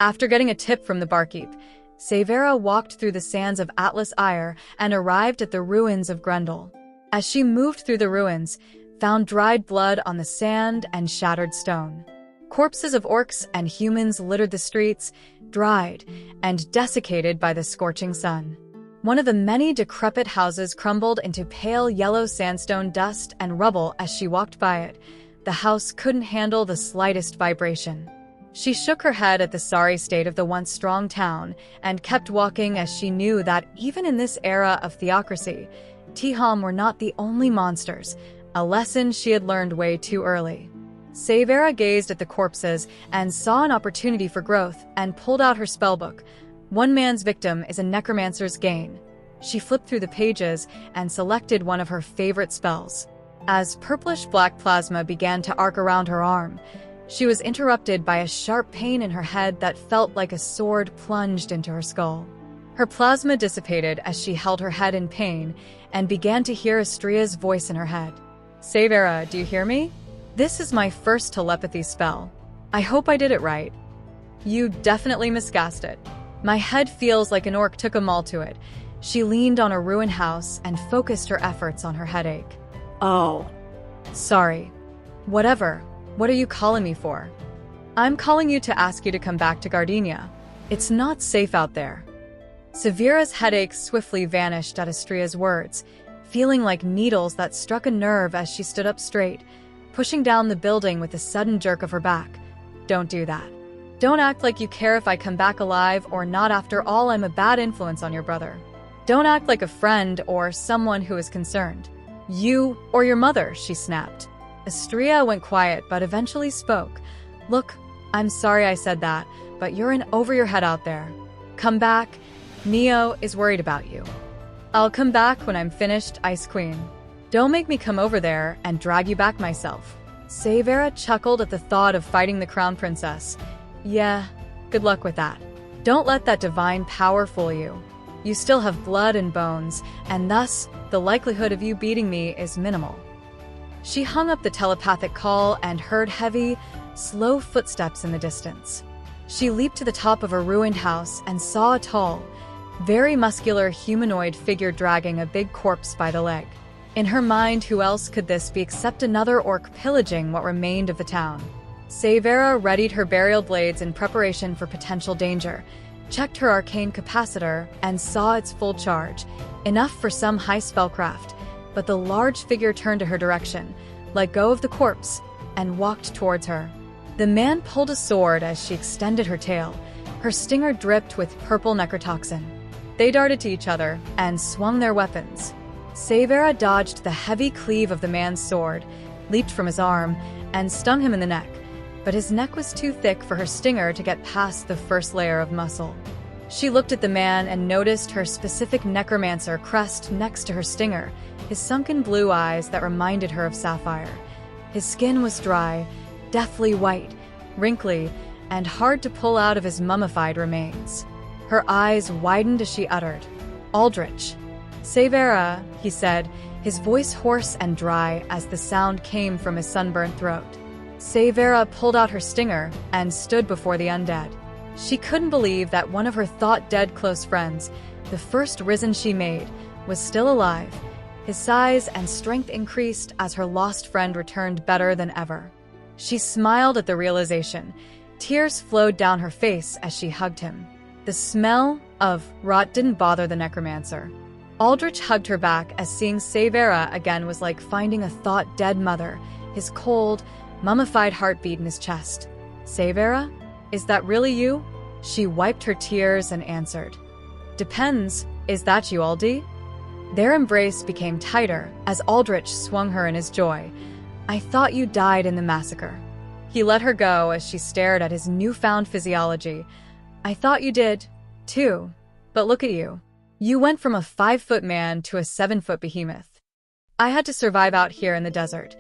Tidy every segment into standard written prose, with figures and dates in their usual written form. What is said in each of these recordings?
After getting a tip from the barkeep, Saveara walked through the sands of Atlas Ire and arrived at the ruins of Grendel. As she moved through the ruins, found dried blood on the sand and shattered stone. Corpses of orcs and humans littered the streets, dried and desiccated by the scorching sun. One of the many decrepit houses crumbled into pale yellow sandstone dust and rubble as she walked by it. The house couldn't handle the slightest vibration. She shook her head at the sorry state of the once strong town and kept walking as she knew that even in this era of theocracy, Tiham were not the only monsters, a lesson she had learned way too early. Saveara gazed at the corpses and saw an opportunity for growth and pulled out her spellbook. One man's victim is a necromancer's gain. She flipped through the pages and selected one of her favorite spells. As purplish-black plasma began to arc around her arm, she was interrupted by a sharp pain in her head that felt like a sword plunged into her skull. Her plasma dissipated as she held her head in pain and began to hear Astria's voice in her head. "Saveara, do you hear me? This is my first telepathy spell. I hope I did it right." "You definitely miscast it. My head feels like an orc took a maul to it." She leaned on a ruined house and focused her efforts on her headache. "Oh. Sorry. Whatever. What are you calling me for?" "I'm calling you to ask you to come back to Gardenia. It's not safe out there." Saveara's headache swiftly vanished at Astria's words, feeling like needles that struck a nerve as she stood up straight, pushing down the building with a sudden jerk of her back. "Don't do that. Don't act like you care if I come back alive or not. After all, I'm a bad influence on your brother. Don't act like a friend or someone who is concerned. You or your mother," she snapped. Astria went quiet but eventually spoke. "Look, I'm sorry I said that, but you're in over your head out there. Come back. Neo is worried about you." "I'll come back when I'm finished, Ice Queen. Don't make me come over there and drag you back myself." Saveara chuckled at the thought of fighting the Crown Princess. "Yeah, good luck with that. Don't let that divine power fool you. You still have blood and bones, and thus, the likelihood of you beating me is minimal." She hung up the telepathic call and heard heavy, slow footsteps in the distance. She leaped to the top of a ruined house and saw a tall, very muscular humanoid figure dragging a big corpse by the leg. In her mind, who else could this be except another orc pillaging what remained of the town? Saveara readied her burial blades in preparation for potential danger, checked her arcane capacitor, and saw its full charge, enough for some high spellcraft. But the large figure turned to her direction, let go of the corpse, and walked towards her. The man pulled a sword as she extended her tail. Her stinger dripped with purple necrotoxin. They darted to each other and swung their weapons. Saveara dodged the heavy cleave of the man's sword, leaped from his arm, and stung him in the neck. But his neck was too thick for her stinger to get past the first layer of muscle. She looked at the man and noticed her specific necromancer crest next to her stinger, his sunken blue eyes that reminded her of Sapphire. His skin was dry, deathly white, wrinkly, and hard to pull out of his mummified remains. Her eyes widened as she uttered, "Aldrich." "Saveara," he said, his voice hoarse and dry as the sound came from his sunburnt throat. Saveara pulled out her stinger and stood before the undead. She couldn't believe that one of her thought-dead close friends, the first risen she made, was still alive. His size and strength increased as her lost friend returned better than ever. She smiled at the realization. Tears flowed down her face as she hugged him. The smell of rot didn't bother the necromancer. Aldrich hugged her back as seeing Saveara again was like finding a thought-dead mother, his cold, mummified heartbeat in his chest. "Saveara? Is that really you?" She wiped her tears and answered. "Depends. Is that you, Aldi?" Their embrace became tighter as Aldrich swung her in his joy. "I thought you died in the massacre." He let her go as she stared at his newfound physiology. "I thought you did, too. But look at you. You went from a 5-foot man to a 7-foot behemoth. I had to survive out here in the desert.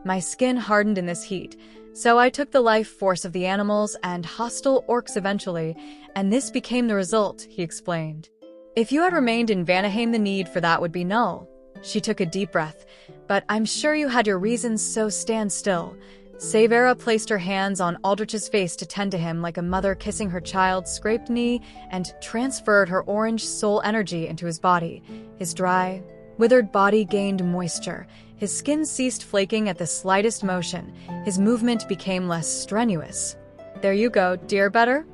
My skin hardened in this heat, so I took the life force of the animals and hostile orcs eventually, and this became the result," he explained. "If you had remained in Vanaheim, the need for that would be null." She took a deep breath. "But I'm sure you had your reasons, so stand still." Saveara placed her hands on Aldrich's face to tend to him like a mother kissing her child's scraped knee and transferred her orange soul energy into his body. His dry, withered body gained moisture. His skin ceased flaking at the slightest motion. His movement became less strenuous. There you go, dear better?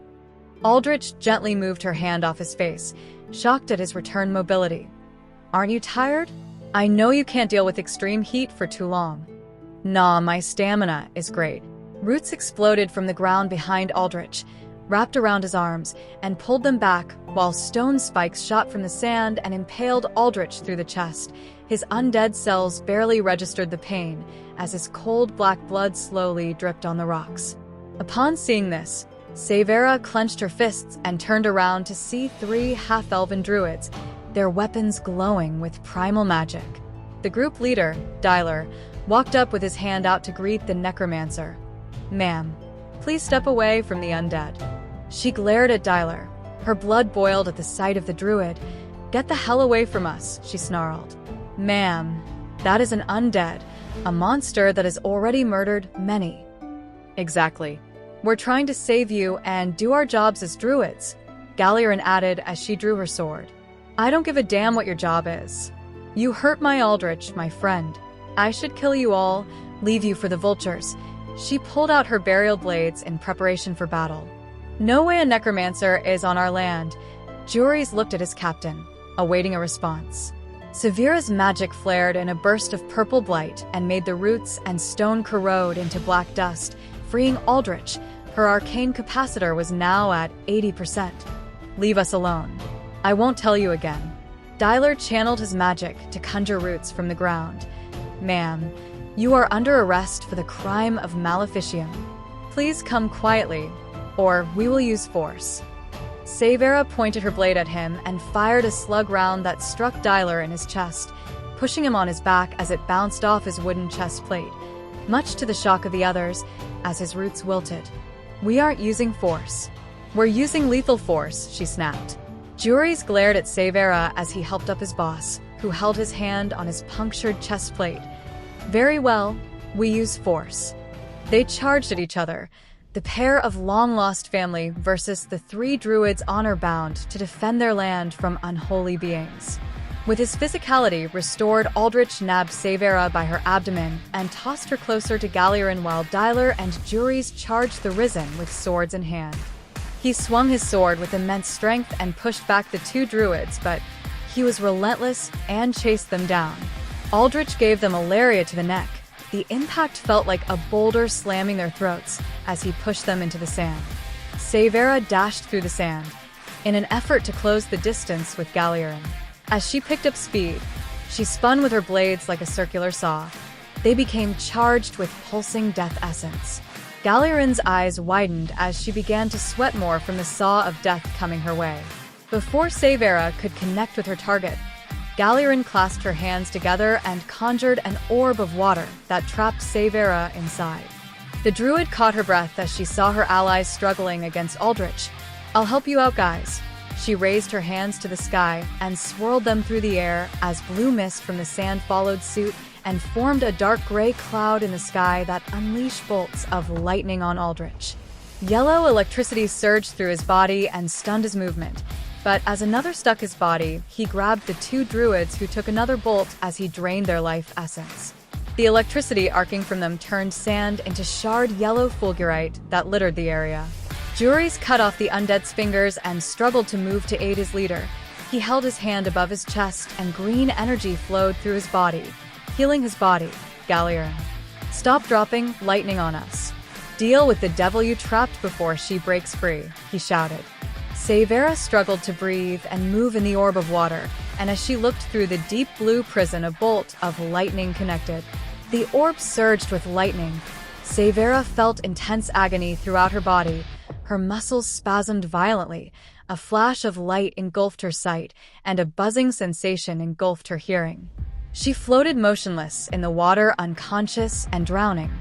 Aldrich gently moved her hand off his face, shocked at his return mobility. Aren't you tired? I know you can't deal with extreme heat for too long. Nah, my stamina is great. Roots exploded from the ground behind Aldrich, wrapped around his arms, and pulled them back, while stone spikes shot from the sand and impaled Aldrich through the chest. His undead cells barely registered the pain, as his cold black blood slowly dripped on the rocks. Upon seeing this, Saveara clenched her fists and turned around to see 3 half-elven druids, their weapons glowing with primal magic. The group leader, Dyler, walked up with his hand out to greet the necromancer. Ma'am, please step away from the undead. She glared at Dyler. Her blood boiled at the sight of the druid. Get the hell away from us, she snarled. Ma'am, that is an undead, a monster that has already murdered many. Exactly. We're trying to save you and do our jobs as druids, Galliarin added as she drew her sword. I don't give a damn what your job is. You hurt my Aldrich, my friend. I should kill you all, leave you for the vultures. She pulled out her burial blades in preparation for battle. No way a necromancer is on our land. Juries looked at his captain, awaiting a response. Saveara's magic flared in a burst of purple blight and made the roots and stone corrode into black dust, freeing Aldrich. Her arcane capacitor was now at 80%. Leave us alone. I won't tell you again. Dyler channeled his magic to conjure roots from the ground. Ma'am, you are under arrest for the crime of maleficium. Please come quietly, or we will use force. Saveara pointed her blade at him and fired a slug round that struck Dyler in his chest, pushing him on his back as it bounced off his wooden chest plate, much to the shock of the others, as his roots wilted. We aren't using force. We're using lethal force, she snapped. Juries glared at Saveara as he helped up his boss, who held his hand on his punctured chest plate. Very well, we use force. They charged at each other, the pair of long-lost family versus the 3 druids honor-bound to defend their land from unholy beings. With his physicality restored, Aldrich nabbed Saveara by her abdomen and tossed her closer to Galliarin while Dyler and Juries charged the Risen with swords in hand. He swung his sword with immense strength and pushed back the 2 druids, but he was relentless and chased them down. Aldrich gave them a lariat to the neck. The impact felt like a boulder slamming their throats as he pushed them into the sand. Saveara dashed through the sand, in an effort to close the distance with Galliarin. As she picked up speed, she spun with her blades like a circular saw. They became charged with pulsing death essence. Galliarin's eyes widened as she began to sweat more from the saw of death coming her way. Before Saveara could connect with her target, Galliarin clasped her hands together and conjured an orb of water that trapped Saveara inside. The druid caught her breath as she saw her allies struggling against Aldrich. I'll help you out, guys. She raised her hands to the sky and swirled them through the air as blue mist from the sand followed suit and formed a dark gray cloud in the sky that unleashed bolts of lightning on Aldrich. Yellow electricity surged through his body and stunned his movement. But as another stuck his body, he grabbed the 2 druids who took another bolt as he drained their life essence. The electricity arcing from them turned sand into charred yellow fulgurite that littered the area. Juries cut off the undead's fingers and struggled to move to aid his leader. He held his hand above his chest and green energy flowed through his body, healing his body. Galliarin, stop dropping lightning on us. Deal with the devil you trapped before she breaks free, he shouted. Saveara struggled to breathe and move in the orb of water, and as she looked through the deep blue prison, a bolt of lightning connected. The orb surged with lightning. Saveara felt intense agony throughout her body. Her muscles spasmed violently. A flash of light engulfed her sight, and a buzzing sensation engulfed her hearing. She floated motionless in the water, unconscious and drowning.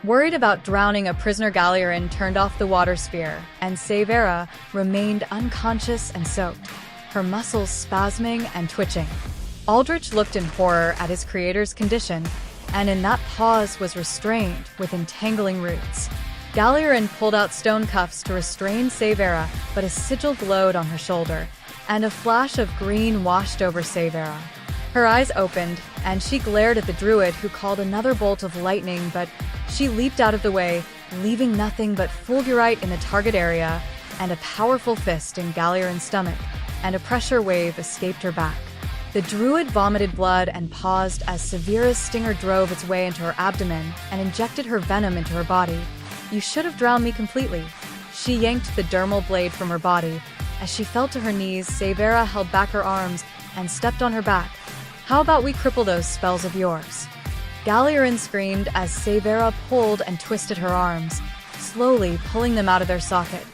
Worried about drowning a prisoner, Galliarin turned off the water sphere, and Saveara remained unconscious and soaked, her muscles spasming and twitching. Aldrich looked in horror at his creator's condition. and in that pause was restrained with entangling roots. Galerin pulled out stone cuffs to restrain Saveara, but a sigil glowed on her shoulder, and a flash of green washed over Saveara. Her eyes opened, and she glared at the druid, who called another bolt of lightning, but she leaped out of the way, leaving nothing but fulgurite in the target area, and a powerful fist in Galerin's stomach, and a pressure wave escaped her back. The druid vomited blood and paused as Saveara's stinger drove its way into her abdomen and injected her venom into her body. "You should have drowned me completely." She yanked the dermal blade from her body. As she fell to her knees, Saveara held back her arms and stepped on her back. "How about we cripple those spells of yours?" Galerin screamed as Saveara pulled and twisted her arms, slowly pulling them out of their socket.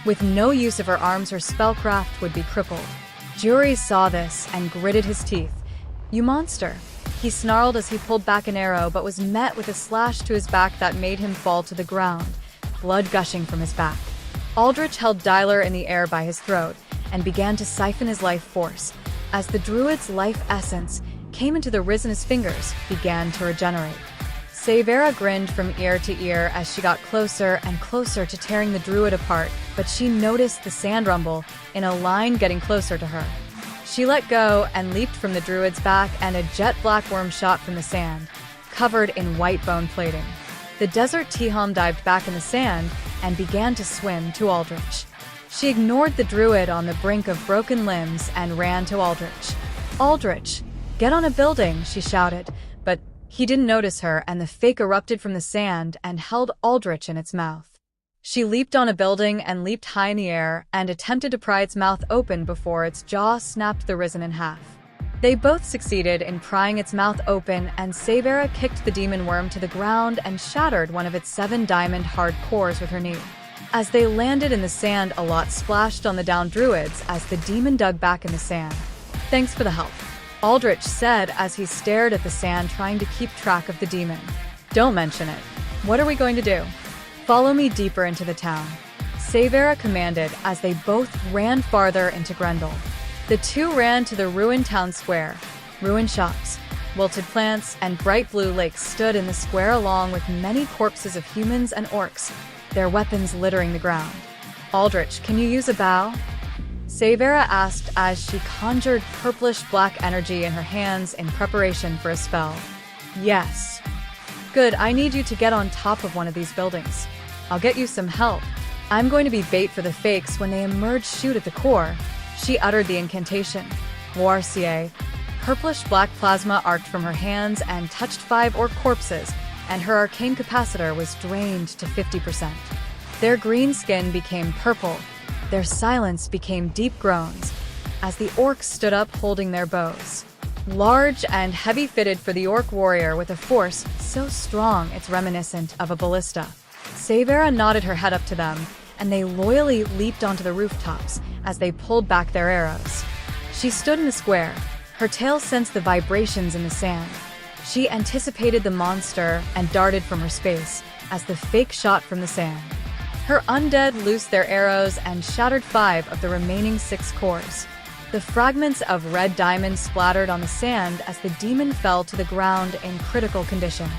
With no use of her arms, her spellcraft would be crippled. Jury saw this and gritted his teeth. "You monster!" He snarled as he pulled back an arrow, but was met with a slash to his back that made him fall to the ground, blood gushing from his back. Aldrich held Dylar in the air by his throat and began to siphon his life force, as the druid's life essence came into the Rizena's fingers, began to regenerate. Saveara grinned from ear to ear as she got closer and closer to tearing the druid apart, but she noticed the sand rumble in a line getting closer to her. She let go and leaped from the druid's back, and a jet black worm shot from the sand, covered in white bone plating. The desert Tihom dived back in the sand and began to swim to Aldrich. She ignored the druid on the brink of broken limbs and ran to Aldrich. "Aldrich, get on a building," she shouted, but he didn't notice her, and the fake erupted from the sand and held Aldrich in its mouth. She leaped on a building and leaped high in the air and attempted to pry its mouth open before its jaw snapped the Risen in half. They both succeeded in prying its mouth open, and Saveara kicked the demon worm to the ground and shattered one of its 7 diamond hard cores with her knee. As they landed in the sand, a lot splashed on the downed druids as the demon dug back in the sand. "Thanks for the help," Aldrich said as he stared at the sand, trying to keep track of the demon. "Don't mention it. What are we going to do?" "Follow me deeper into the town," Saveara commanded as they both ran farther into Grendel. The two ran to the ruined town square. Ruined shops, wilted plants, and bright blue lakes stood in the square, along with many corpses of humans and orcs, their weapons littering the ground. "Aldrich, can you use a bow?" Saveara asked as she conjured purplish-black energy in her hands in preparation for a spell. "Yes." "Good, I need you to get on top of one of these buildings. I'll get you some help. I'm going to be bait for the fakes when they emerge. Shoot at the core." She uttered the incantation. Warcier. Purplish-black plasma arced from her hands and touched 5 orc corpses, and her arcane capacitor was drained to 50%. Their green skin became purple. Their silence became deep groans as the orcs stood up holding their bows. Large and heavy, fitted for the orc warrior with a force so strong it's reminiscent of a ballista. Saveara nodded her head up to them, and they loyally leaped onto the rooftops as they pulled back their arrows. She stood in the square. Her tail sensed the vibrations in the sand. She anticipated the monster and darted from her space as the fake shot from the sand. Her undead loosed their arrows and shattered 5 of the remaining 6 cores. The fragments of red diamond splattered on the sand as the demon fell to the ground in critical condition.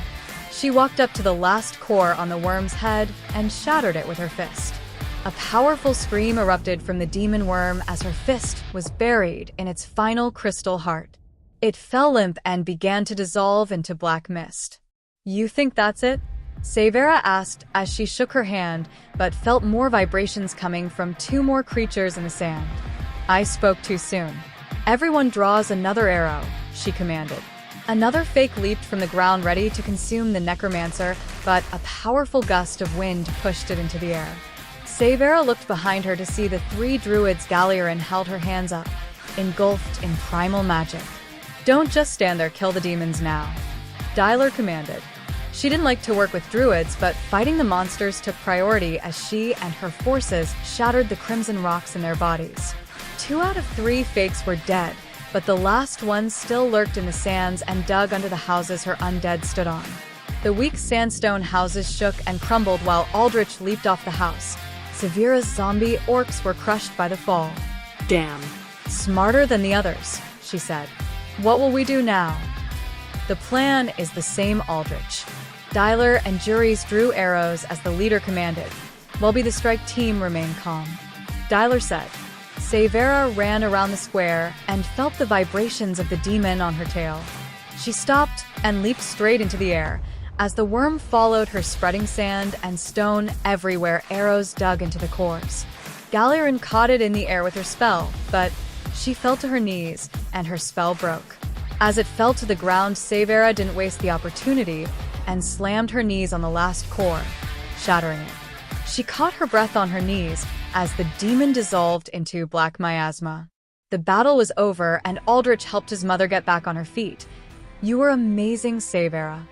She walked up to the last core on the worm's head and shattered it with her fist. A powerful scream erupted from the demon worm as her fist was buried in its final crystal heart. It fell limp and began to dissolve into black mist. "You think that's it?" Saveara asked as she shook her hand, but felt more vibrations coming from 2 more creatures in the sand. "I spoke too soon. Everyone draws another arrow," she commanded. Another fake leaped from the ground, ready to consume the necromancer, but a powerful gust of wind pushed it into the air. Saveara looked behind her to see the 3 druids. Galerin held her hands up, engulfed in primal magic. "Don't just stand there, kill the demons now," Dylar commanded. She didn't like to work with druids, but fighting the monsters took priority as she and her forces shattered the crimson rocks in their bodies. 2 out of 3 fakes were dead, but the last one still lurked in the sands and dug under the houses her undead stood on. The weak sandstone houses shook and crumbled while Aldrich leaped off the house. Saveara's zombie orcs were crushed by the fall. "Damn. "Smarter than the others," she said. "What will we do now?" The plan is the same, Aldrich. Dyler and Juries drew arrows as the leader commanded, while the strike team remained calm. Dyler said. Saveara ran around the square and felt the vibrations of the demon on her tail. She stopped and leaped straight into the air. As the worm followed her, spreading sand and stone everywhere, arrows dug into the cores. Gallirin caught it in the air with her spell, but she fell to her knees and her spell broke. As it fell to the ground, Saveara didn't waste the opportunity and slammed her knees on the last core, shattering it. She caught her breath on her knees as the demon dissolved into black miasma. The battle was over and Aldrich helped his mother get back on her feet. You were amazing, Saveara.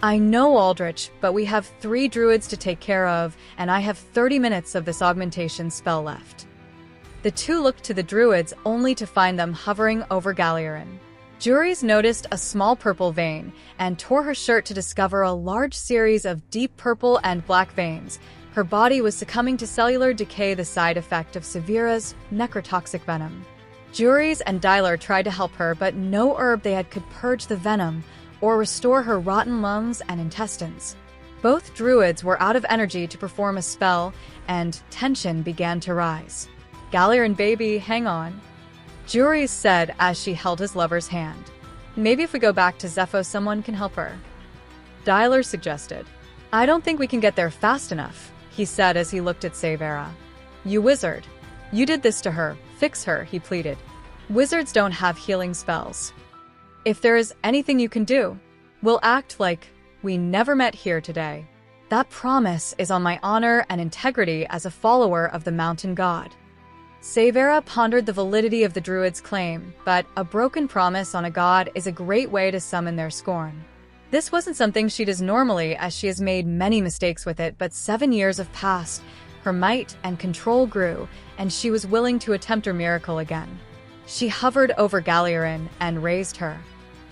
I know, Aldrich, but we have 3 druids to take care of, and I have 30 minutes of this augmentation spell left. The two looked to the druids only to find them hovering over Gallirin. Juries noticed a small purple vein and tore her shirt to discover a large series of deep purple and black veins. Her body was succumbing to cellular decay, the side effect of Saveara's necrotoxic venom. Juries and Dyler tried to help her, but no herb they had could purge the venom or restore her rotten lungs and intestines. Both druids were out of energy to perform a spell, and tension began to rise. Gallirin, baby, hang on, Juries said as she held his lover's hand. Maybe if we go back to Zepho, someone can help her. Dyler suggested. I don't think we can get there fast enough, he said as he looked at Saveara. You wizard. You did this to her. Fix her, he pleaded. Wizards don't have healing spells. If there is anything you can do, we'll act like we never met here today. That promise is on my honor and integrity as a follower of the mountain god. Saveara pondered the validity of the druid's claim, but a broken promise on a god is a great way to summon their scorn. This wasn't something she does normally, as she has made many mistakes with it, but 7 years have passed. Her might and control grew, and she was willing to attempt her miracle again. She hovered over Gallirin and raised her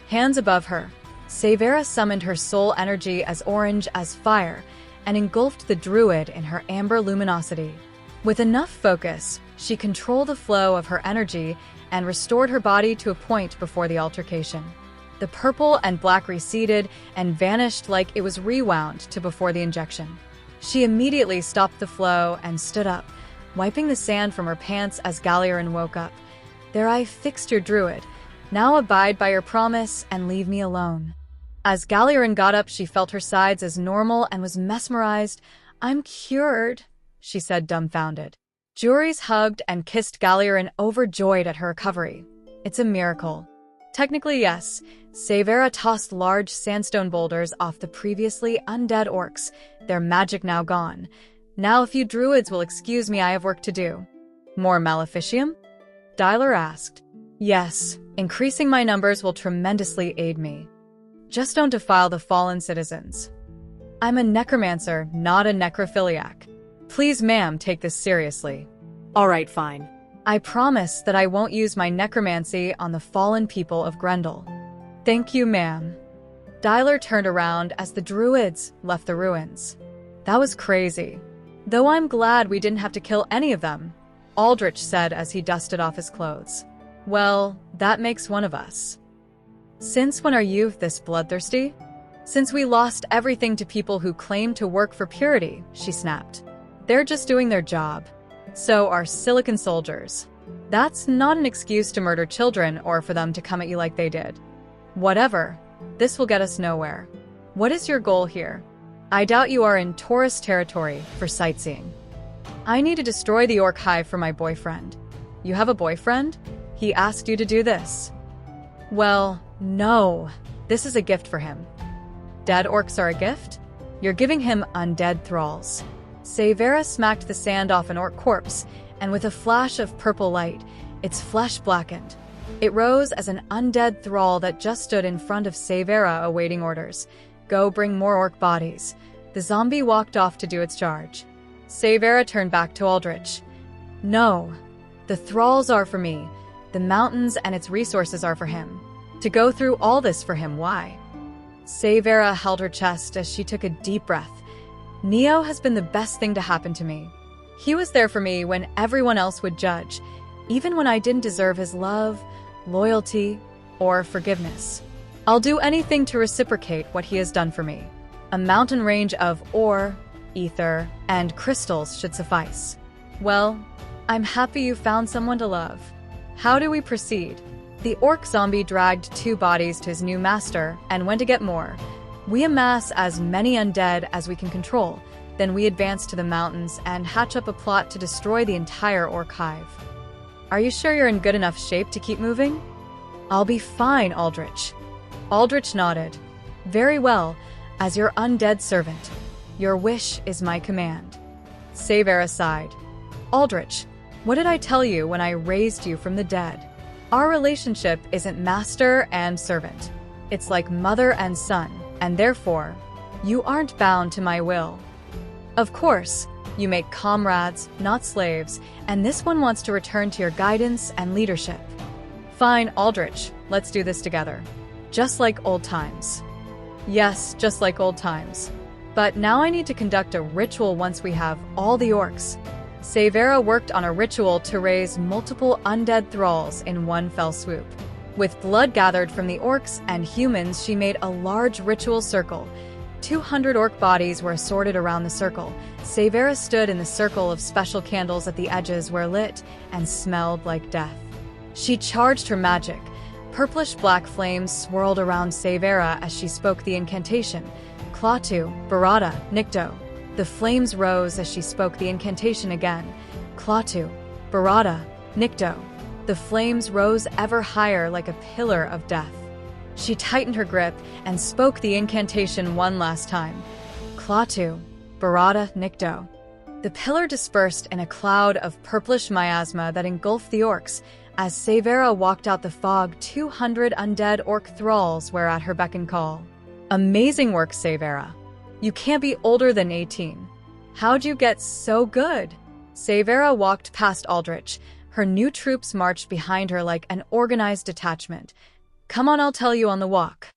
hands above her. Saveara summoned her soul energy as orange as fire and engulfed the druid in her amber luminosity. With enough focus, she controlled the flow of her energy and restored her body to a point before the altercation. The purple and black receded and vanished like it was rewound to before the injection. She immediately stopped the flow and stood up, wiping the sand from her pants as Gallirin woke up. There, I fixed your druid. Now abide by your promise and leave me alone. As Gallirin got up, she felt her sides as normal and was mesmerized. I'm cured, she said, dumbfounded. Juries hugged and kissed Gallirin, overjoyed at her recovery. It's a miracle. Technically, yes. Saveara tossed large sandstone boulders off the previously undead orcs, their magic now gone. Now, if you druids will excuse me, I have work to do. More maleficium? Dyler asked. Yes, increasing my numbers will tremendously aid me. Just don't defile the fallen citizens. I'm a necromancer, not a necrophiliac. Please, ma'am, take this seriously. All right, fine. I promise that I won't use my necromancy on the fallen people of Grendel. Thank you, ma'am. Dyler turned around as the druids left the ruins. That was crazy. Though I'm glad we didn't have to kill any of them, Aldrich said as he dusted off his clothes. Well, that makes one of us. Since when are you this bloodthirsty? Since we lost everything to people who claim to work for purity, she snapped. They're just doing their job. So are Silicon soldiers. That's not an excuse to murder children or for them to come at you like they did. Whatever. This will get us nowhere. What is your goal here? I doubt you are in tourist territory for sightseeing. I need to destroy the orc hive for my boyfriend. You have a boyfriend? He asked you to do this. Well, no. This is a gift for him. Dead orcs are a gift? You're giving him undead thralls. Saveara smacked the sand off an orc corpse, and with a flash of purple light, its flesh blackened. It rose as an undead thrall that just stood in front of Saveara awaiting orders. Go bring more orc bodies. The zombie walked off to do its charge. Saveara turned back to Aldrich. No. The thralls are for me. The mountains and its resources are for him. To go through all this for him, why? Saveara held her chest as she took a deep breath. Neo has been the best thing to happen to me. He was there for me when everyone else would judge, even when I didn't deserve his love, loyalty, or forgiveness. I'll do anything to reciprocate what he has done for me. A mountain range of ore, ether, and crystals should suffice. Well, I'm happy you found someone to love. How do we proceed? The orc zombie dragged 2 bodies to his new master and went to get more. We amass as many undead as we can control. Then we advance to the mountains and hatch up a plot to destroy the entire orc hive. Are you sure you're in good enough shape to keep moving? I'll be fine, Aldrich. Aldrich nodded. Very well, as your undead servant. Your wish is my command. Saveara sighed. Aldrich, what did I tell you when I raised you from the dead? Our relationship isn't master and servant. It's like mother and son, and therefore, you aren't bound to my will. Of course, you make comrades, not slaves, and this one wants to return to your guidance and leadership. Fine, Aldrich, let's do this together. Just like old times. Yes, just like old times. But now I need to conduct a ritual once we have all the orcs. Saveara worked on a ritual to raise multiple undead thralls in one fell swoop. With blood gathered from the orcs and humans, she made a large ritual circle. 200 orc bodies were assorted around the circle. Saveara stood in the circle of special candles at the edges were lit and smelled like death. She charged her magic. Purplish-black flames swirled around Saveara as she spoke the incantation. Klaatu, Barada, Nikto. The flames rose as she spoke the incantation again. Klaatu, Barada, Nikto. The flames rose ever higher like a pillar of death. She tightened her grip and spoke the incantation one last time. Klaatu, Barada, Nikto. The pillar dispersed in a cloud of purplish miasma that engulfed the orcs. As Saveara walked out the fog, 200 undead orc thralls were at her beck and call. Amazing work, Saveara. You can't be older than 18. How'd you get so good? Saveara walked past Aldrich. Her new troops marched behind her like an organized detachment. Come on, I'll tell you on the walk.